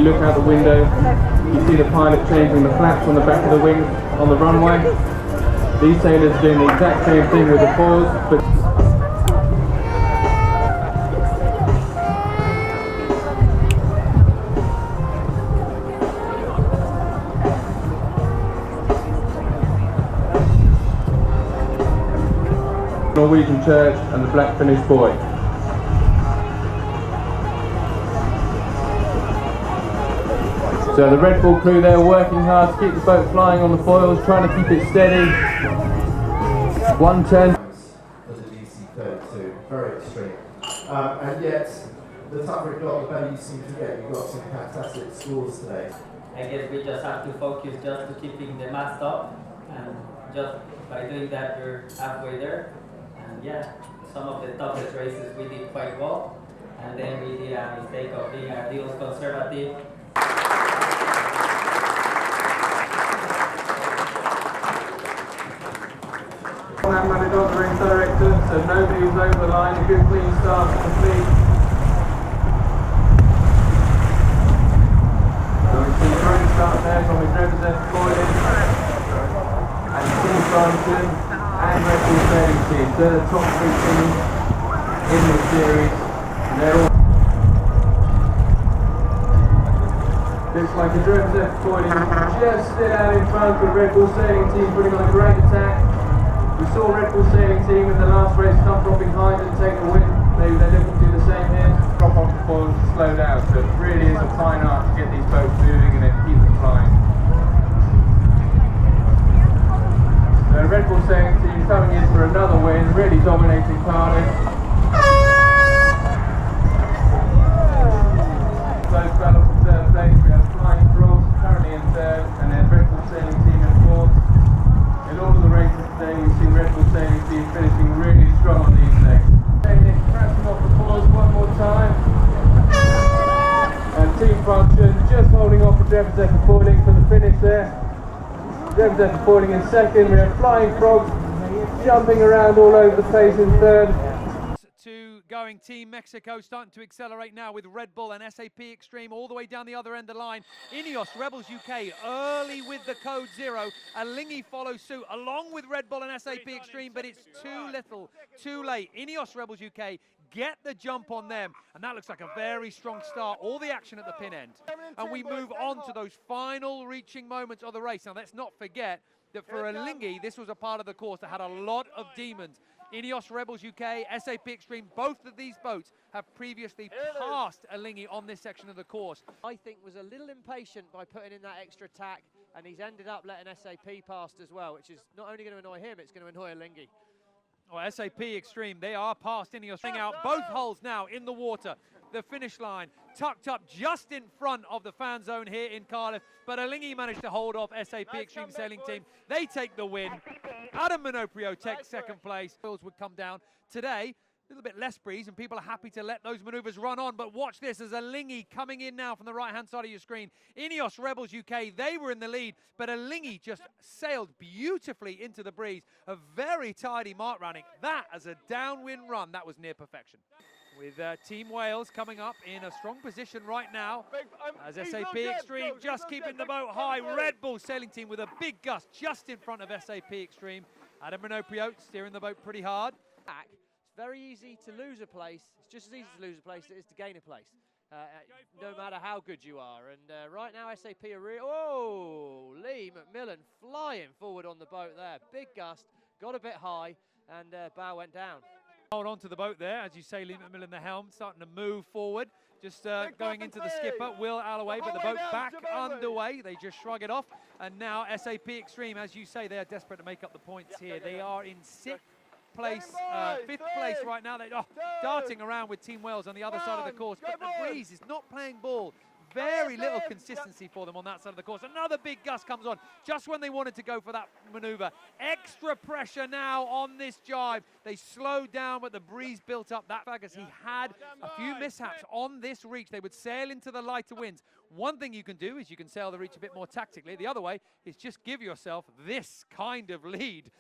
look out the window, you see the pilot changing the flaps on the back of the wing on the runway. These sailors are doing the exact same thing with the foils, but Norwegian church and the black Finnish buoy. So the Red Bull crew there working hard to keep the boat flying on the foils, trying to keep it steady. 110. For the DC-32, very extreme. And yet, the tougher it got, the better you seem to get. You've got some fantastic scores today. I guess we just have to focus just to keeping the mast up, and just by doing that we're halfway there. And yeah, some of the toughest races we did quite well, and then we did a mistake of being a little conservative. Managed on the race director, so nobody was over the line. A good clean start to complete. So we see a great start there from his representative Boylan and Team Franklin and Red Bull Sailing Team. They're the top three teams in this series. And they're all looks like his representative Boylan just stood out in front with Red Bull Sailing Team putting on a great attack. We saw Red Bull Sailing Team in the last race come from behind and take the win. Maybe they're looking to do the same here. Drop off the foils and slow down. So it really is a fine art to get these boats moving and then keep them flying. The Red Bull Sailing Team coming in for another win, really dominating Cardiff. Those battles for third place, we have Flying Frogs currently in third, and then Red Bull Sailing Team in fourth. In all of the races today, we've seen Red Bull Sailing Team finishing really strong on these legs. Nick crashing off the foils one more time. And Team Function just holding off with Representative Boiling for the finish there. Representative Boiling in second. We have Flying Frogs jumping around all over the place in third. To going Team Mexico, starting to accelerate now with Red Bull and SAP Extreme all the way down the other end of the line. Ineos Rebels UK early with the code 0. Alinghi follows suit along with Red Bull and SAP Extreme, but it's too little, too late. Ineos Rebels UK get the jump on them, and that looks like a very strong start. All the action at the pin end. And we move on to those final reaching moments of the race. Now let's not forget that for Alinghi, this was a part of the course that had a lot of demons. Ineos Rebels UK, SAP Extreme, both of these boats have previously passed Alinghi on this section of the course. I think was a little impatient by putting in that extra tack, and he's ended up letting SAP past as well, which is not only going to annoy him, it's going to annoy Alinghi. Well, SAP Extreme, they are past Ineos. Out both hulls now in the water. The finish line tucked up just in front of the fan zone here in Cardiff, but Alinghi managed to hold off SAP Extreme Sailing Team. They take the win. Adam Minoprio takes second place. Wheels would come down today. A little bit less breeze, and people are happy to let those maneuvers run on. But watch this as Alinghi coming in now from the right-hand side of your screen. Ineos Rebels UK, they were in the lead, but Alinghi just sailed beautifully into the breeze. A very tidy mark running. That as a downwind run, that was near perfection. With Team Wales coming up in a strong position right now as SAP Extreme just keeping the boat high. Red Bull Sailing Team with a big gust just in front of SAP Extreme. Adam Minoprio steering the boat pretty hard. It's very easy to lose a place. It's just as easy to lose a place as it is to gain a place, no matter how good you are. And right now SAP are oh, Lee McMillan flying forward on the boat there. Big gust, got a bit high, and bow went down. Hold on to the boat there, as you say, Lee McMillan the helm, starting to move forward. Just going into the skipper, Will Alloway, but the boat back underway. They just shrug it off. And now SAP Extreme, as you say, they are desperate to make up the points here. They are in fifth place right now. They're darting around with Team Wales on the other side of the course, but the breeze is not playing ball. Very little consistency for them on that side of the course. Another big gust comes on just when they wanted to go for that maneuver. Extra pressure now on this jibe. They slowed down, but the breeze built up. That as he had a few mishaps on this reach. They would sail into the lighter winds. One thing you can do is you can sail the reach a bit more tactically. The other way is just give yourself this kind of lead.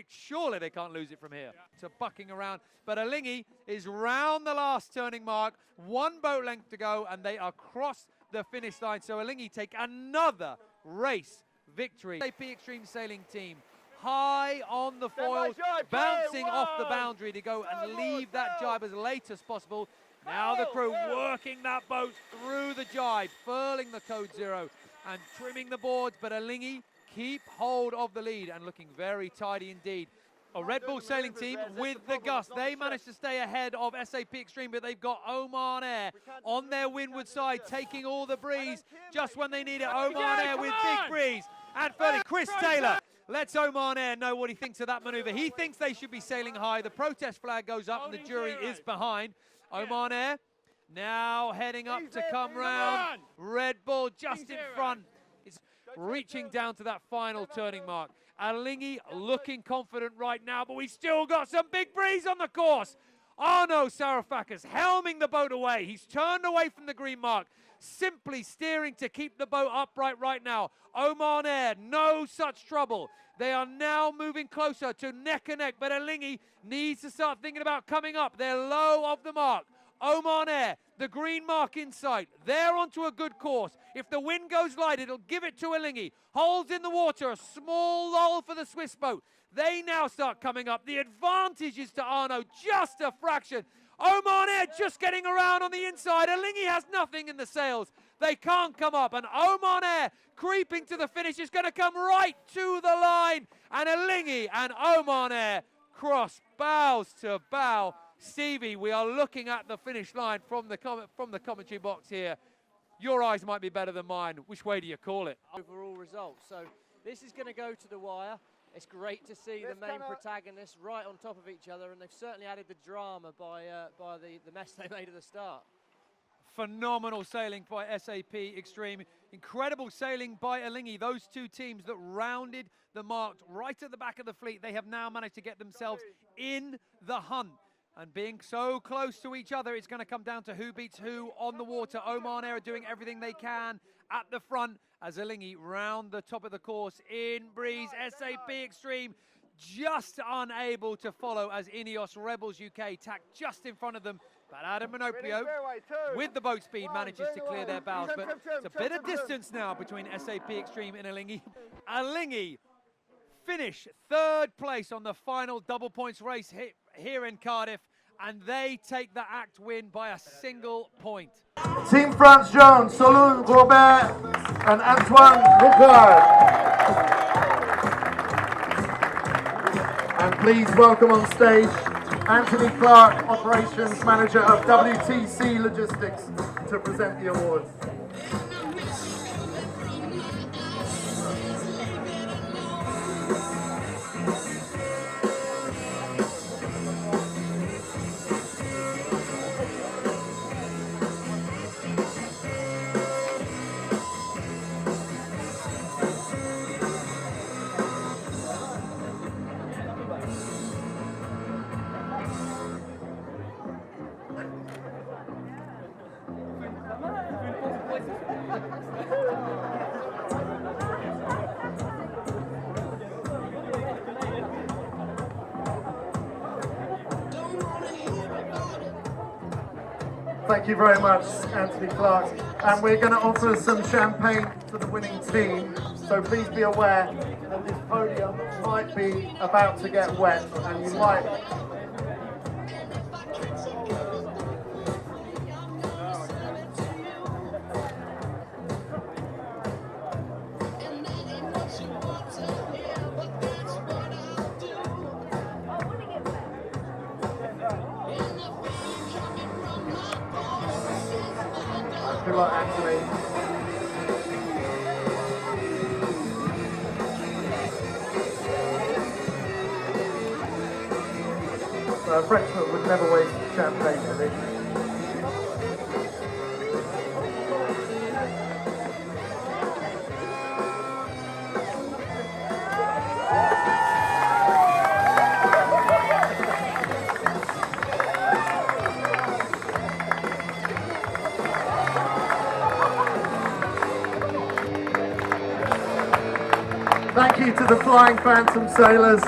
Surely they can't lose it from here. So bucking around. But Alinghi is round the last turning mark. One boat length to go, and they are across the finish line. So Alinghi take another race victory. SAP Extreme Sailing Team high on the foil, bouncing off the boundary to go and leave that jibe as late as possible. Now the crew working that boat through the jibe, furling the code 0 and trimming the boards, but Alinghi keep hold of the lead and looking very tidy indeed. A Red Bull Sailing Team with the gust. They managed to stay ahead of SAP Extreme, but they've got Oman Air on their windward side, taking all the breeze just when they need it. Oman Air with big breeze and furling. Chris Taylor lets Oman Air know what he thinks of that maneuver. He thinks they should be sailing high. The protest flag goes up and the jury is behind. Oman Air now heading up to come round. Red Bull just in front. It's reaching down to that final turning mark. Alinghi looking confident right now, but we've still got some big breeze on the course. Arno Sarafakis helming the boat away. He's turned away from the green mark, simply steering to keep the boat upright right now. Oman Air, no such trouble. They are now moving closer to neck and neck, but Alinghi needs to start thinking about coming up. They're low of the mark. Oman Air, the green mark in sight. They're onto a good course. If the wind goes light, it'll give it to Alinghi. Holes in the water, a small lull for the Swiss boat. They now start coming up. The advantage is to Arno, just a fraction. Oman Air just getting around on the inside. Alinghi has nothing in the sails. They can't come up, and Oman Air creeping to the finish is going to come right to the line. And Alinghi and Oman Air cross bows to bow. Stevie, we are looking at the finish line from the commentary box here. Your eyes might be better than mine. Which way do you call it? Overall results. So this is going to go to the wire. It's great to see the main protagonists right on top of each other, and they've certainly added the drama by the mess they made at the start. Phenomenal sailing by SAP Extreme. Incredible sailing by Alinghi. Those two teams that rounded the mark right at the back of the fleet, they have now managed to get themselves in the hunt. And being so close to each other, it's going to come down to who beats who on the water. Oman Air are doing everything they can at the front as Alinghi round the top of the course in breeze. SAP Extreme just unable to follow as Ineos Rebels UK tack just in front of them. But Adam Minoprio, with the boat speed, manages to clear their bows. But it's a bit of distance now between SAP Extreme and Alinghi. Alinghi finish third place on the final double points race here in Cardiff, and they take the act win by a single point. Team France Jones, Solou Robert and Antoine Ricard. And please welcome on stage Anthony Clark, Operations Manager of WTC Logistics, to present the awards. Thank you very much, Anthony Clark. And we're going to offer some champagne to the winning team. So please be aware that this podium might be about to get wet, and you might... Good luck, Anthony. A Frenchman would never waste champagne, really. Thank you to the Flying Phantom sailors.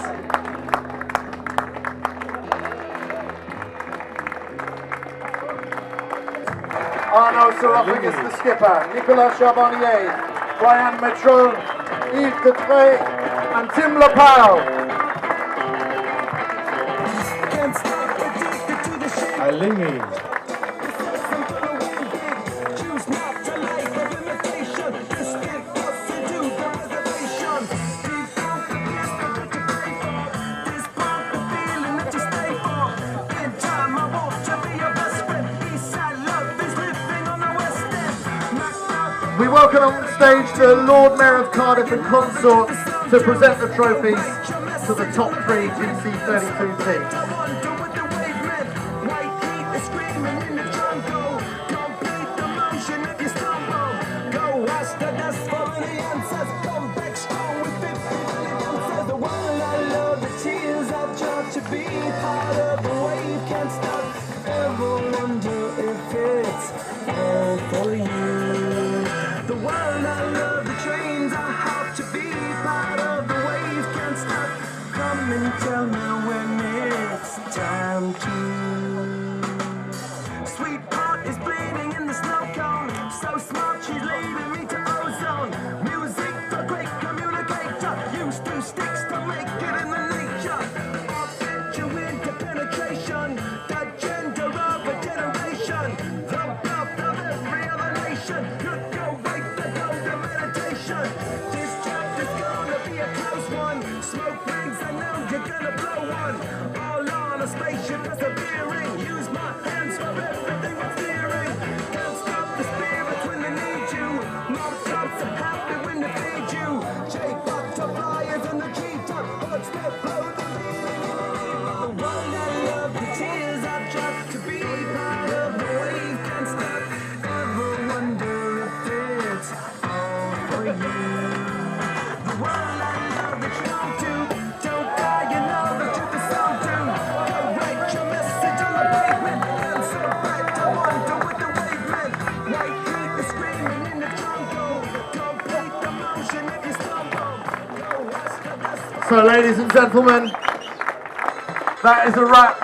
Arnaud Surofing is the skipper. Nicolas Charbonnier, Brian Metron, Yves Detrey, and Tim Lepau. Alingi. We welcome on stage the Lord Mayor of Cardiff and consort to present the trophies to the top 3 GC32 teams. Tell me when it's time to. Sweetheart is bleeding in the snow cone. So smart, she's leading me to ozone. Music, the great communicator. Used 2 sticks to make it in the nature. I'll fit you into penetration. The gender of a generation. The birth of every other nation. Could go right to go to meditation. This chapter's gonna be a close one. Smoke rings, I know you're gonna blow one. All on a spaceship persevering. Use my hands for everything I'm fearing. Can't stop the spirits when they need you. Mob tops are happy when they feed you. J butterflies and the G-top birds that blow the lead. The world I love, the tears I drop to be part of the wave. Can't stop. Ever wonder if it's all for you. The world I love that you don't do. Don't die, you know the truth is so due. Go write your message on the pavement. I'm so bright, I wonder what the wave meant. White heat is screaming in the jungle. Complete the motion if you stumble. Go watch the best. So ladies and gentlemen, that is a wrap